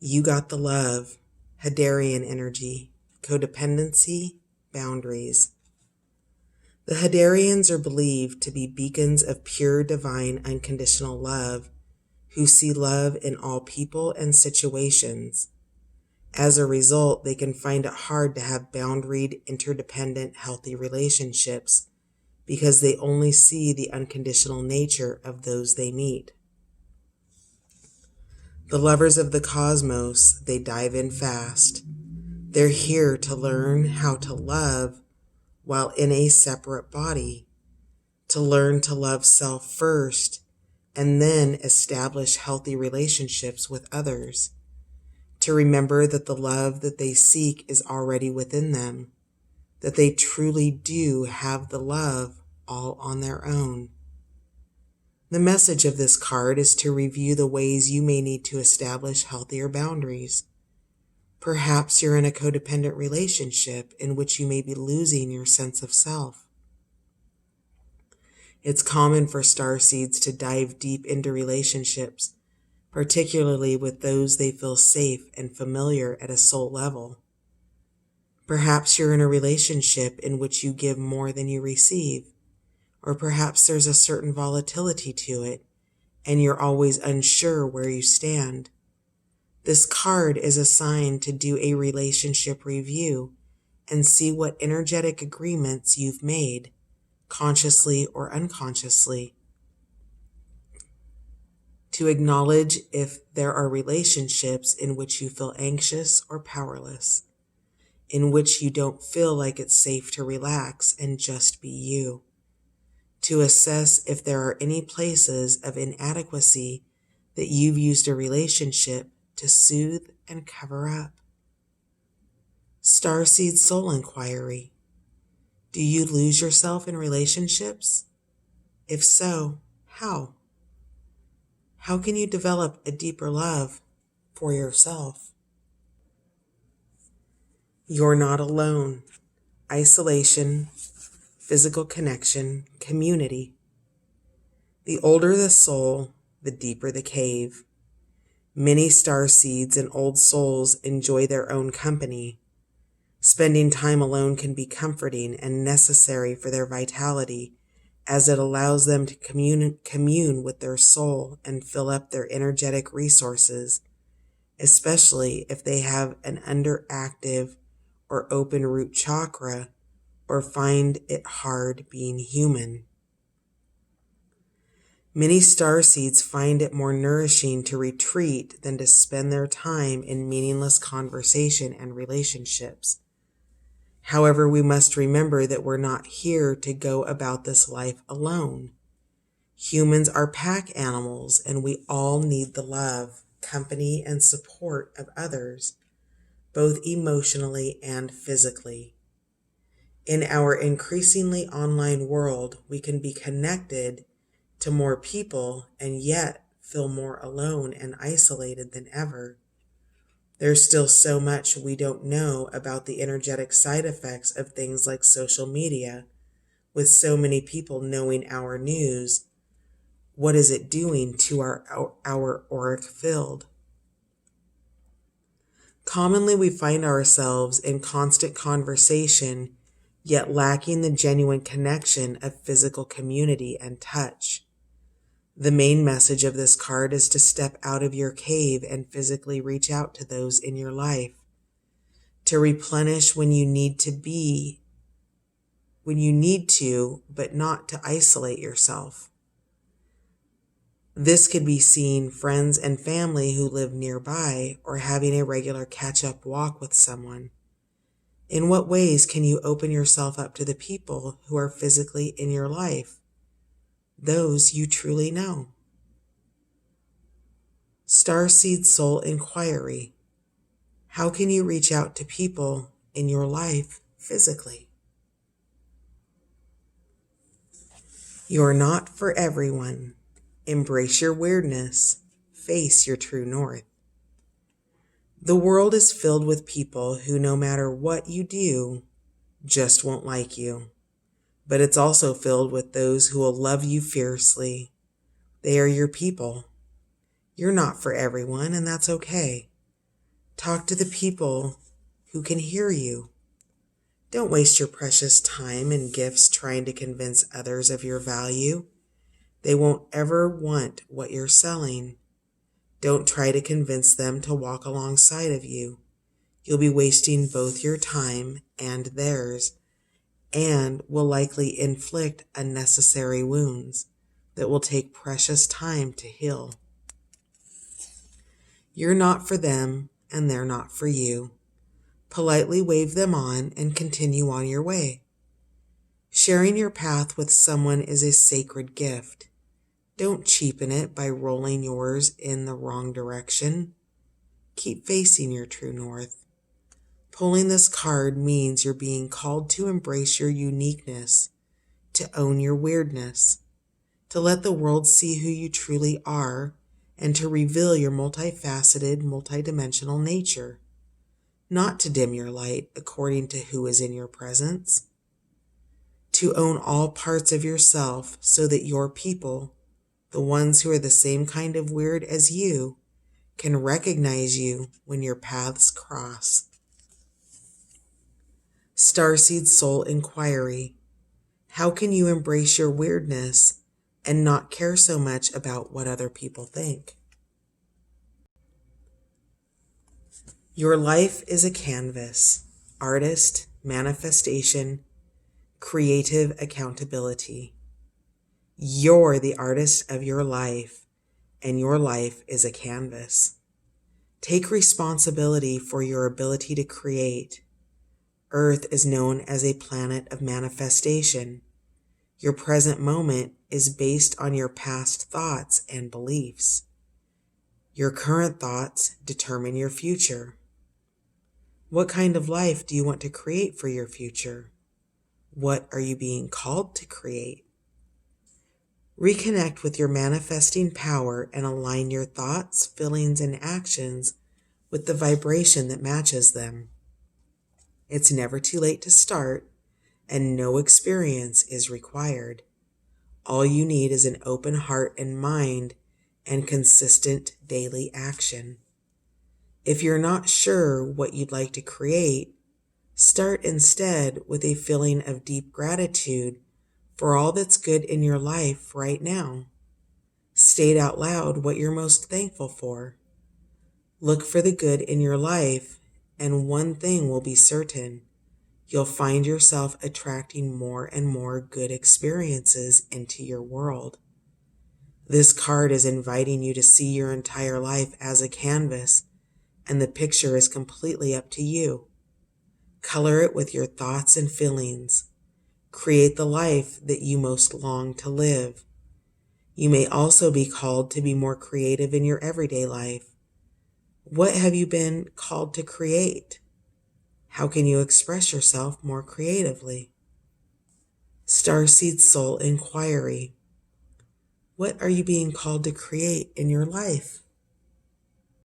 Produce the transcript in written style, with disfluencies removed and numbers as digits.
You got the love, Hadarian energy, codependency, boundaries. The Hadarians are believed to be beacons of pure divine unconditional love who see love in all people and situations. As a result, they can find it hard to have boundaried, interdependent, healthy relationships because they only see the unconditional nature of those they meet. The lovers of the cosmos, they dive in fast. They're here to learn how to love while in a separate body, to learn to love self first, and then establish healthy relationships with others, to remember that the love that they seek is already within them, that they truly do have the love all on their own. The message of this card is to review the ways you may need to establish healthier boundaries. Perhaps you're in a codependent relationship in which you may be losing your sense of self. It's common for starseeds to dive deep into relationships, particularly with those they feel safe and familiar at a soul level. Perhaps you're in a relationship in which you give more than you receive, or perhaps there's a certain volatility to it, and you're always unsure where you stand. This card is assigned to do a relationship review and see what energetic agreements you've made, consciously or unconsciously. To acknowledge if there are relationships in which you feel anxious or powerless, in which you don't feel like it's safe to relax and just be you. To assess if there are any places of inadequacy that you've used a relationship to soothe and cover up. Starseed Soul Inquiry. Do you lose yourself in relationships? If so, how? How can you develop a deeper love for yourself? You're not alone. Isolation, physical connection, community. The older the soul, the deeper the cave. Many starseeds and old souls enjoy their own company. Spending time alone can be comforting and necessary for their vitality, as it allows them to commune with their soul and fill up their energetic resources, especially if they have an underactive or open root chakra or find it hard being human. Many starseeds find it more nourishing to retreat than to spend their time in meaningless conversation and relationships. However, we must remember that we're not here to go about this life alone. Humans are pack animals, and we all need the love, company, and support of others, both emotionally and physically. In our increasingly online world, we can be connected to more people and yet feel more alone and isolated than ever. There's still so much we don't know about the energetic side effects of things like social media. With so many people knowing our news, what is it doing to our auric field? Commonly, we find ourselves in constant conversation, yet lacking the genuine connection of physical community and touch. The main message of this card is to step out of your cave and physically reach out to those in your life, to replenish when you need to, but not to isolate yourself. This could be seeing friends and family who live nearby or having a regular catch-up walk with someone. In what ways can you open yourself up to the people who are physically in your life? Those you truly know. Starseed Soul Inquiry. How can you reach out to people in your life physically? You're not for everyone. Embrace your weirdness. Face your true north. The world is filled with people who, no matter what you do, just won't like you. But it's also filled with those who will love you fiercely. They are your people. You're not for everyone, and that's okay. Talk to the people who can hear you. Don't waste your precious time and gifts trying to convince others of your value. They won't ever want what you're selling. Don't try to convince them to walk alongside of you. You'll be wasting both your time and theirs, and will likely inflict unnecessary wounds that will take precious time to heal. You're not for them, and they're not for you. Politely wave them on and continue on your way. Sharing your path with someone is a sacred gift. Don't cheapen it by rolling yours in the wrong direction. Keep facing your true north. Pulling this card means you're being called to embrace your uniqueness, to own your weirdness, to let the world see who you truly are, and to reveal your multifaceted, multidimensional nature, not to dim your light according to who is in your presence. To own all parts of yourself so that your people, the ones who are the same kind of weird as you, can recognize you when your paths cross. Starseed Soul Inquiry. How can you embrace your weirdness and not care so much about what other people think? Your life is a canvas. Artist, manifestation, creative accountability. You're the artist of your life, and your life is a canvas. Take responsibility for your ability to create. Earth is known as a planet of manifestation. Your present moment is based on your past thoughts and beliefs. Your current thoughts determine your future. What kind of life do you want to create for your future? What are you being called to create? Reconnect with your manifesting power and align your thoughts, feelings, and actions with the vibration that matches them. It's never too late to start, and no experience is required. All you need is an open heart and mind and consistent daily action. If you're not sure what you'd like to create, start instead with a feeling of deep gratitude for all that's good in your life right now. State out loud what you're most thankful for. Look for the good in your life, and one thing will be certain. You'll find yourself attracting more and more good experiences into your world. This card is inviting you to see your entire life as a canvas, and the picture is completely up to you. Color it with your thoughts and feelings. Create the life that you most long to live. You may also be called to be more creative in your everyday life. What have you been called to create? How can you express yourself more creatively? Starseed Soul Inquiry. What are you being called to create in your life?